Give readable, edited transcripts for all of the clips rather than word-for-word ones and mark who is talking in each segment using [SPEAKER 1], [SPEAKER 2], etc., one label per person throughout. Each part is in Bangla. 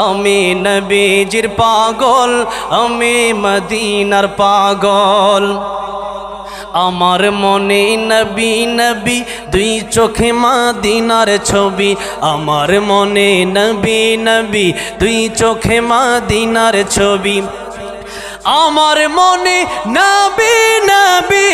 [SPEAKER 1] আমি নবীজির পাগল, আমি মদিনার পাগল। আমার মনে নবী নবী, দুই চোখে মদিনার ছবি। আমার মনে নবী নবী, দুই চোখে মদিনার ছবি। আমার মনে নবী নবী,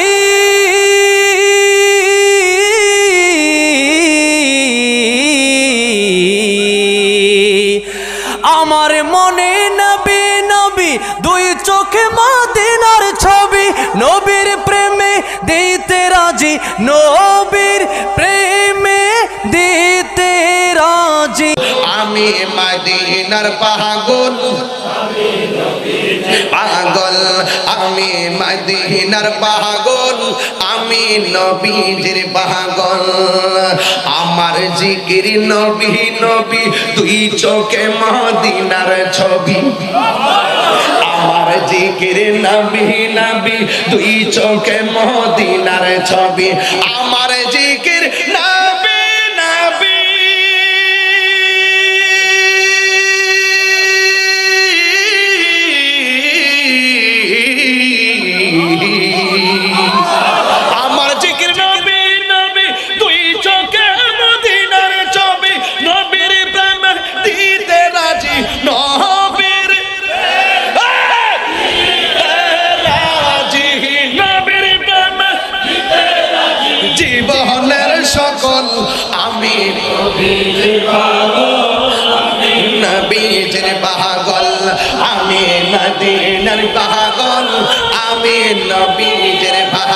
[SPEAKER 1] আমার মনে নবী নবী, দুই চোখে মদিনার ছবি। নবীর প্রেমে দিতে রাজি, নবীর প্রেমে দিতে রাজি।
[SPEAKER 2] আমি মদিনার পাগল, পাগল আমি মদিনার পাগল, আমি নবীজির পাগল। আমার জিকির নবী নবী, তুই চোখে মদিনার ছবি। আমার জিকির নবী নবী, তুই চোখে মদিনার ছবি। আমার জিকির নবী নবী, আমার জিকির নবী নবী, তুই চোখে মদিনার ছবি। নবীর প্রেম দিতে রাজি, নবীর রাজি, নবীর প্রেম জীবনের সকল। আমি নবীজির পাগল, আমি মদিনার পাগল, আমি নবীজির পাগল।